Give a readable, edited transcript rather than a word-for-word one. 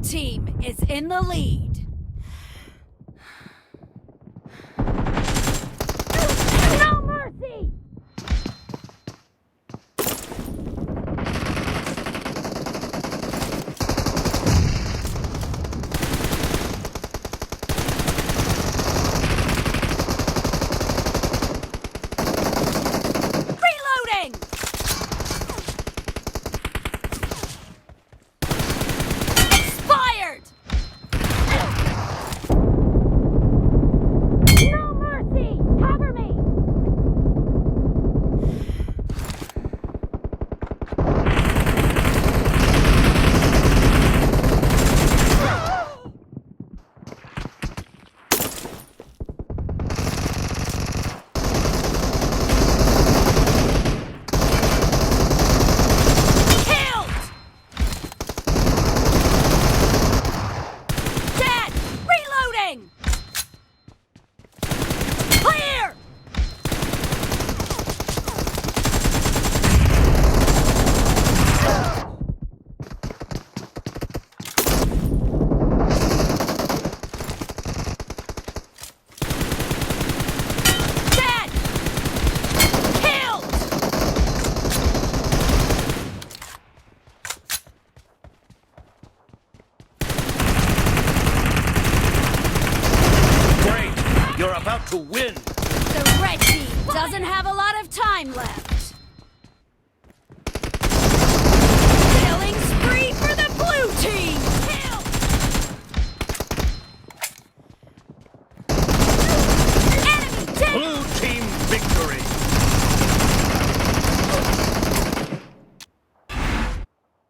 team is in the lead. No mercy! Reloading! Expired! No mercy! Cover me! Killed! Dead! Reloading! Clear! Dead! Killed! Great! You're about to win! The red team doesn't have a lot of time left.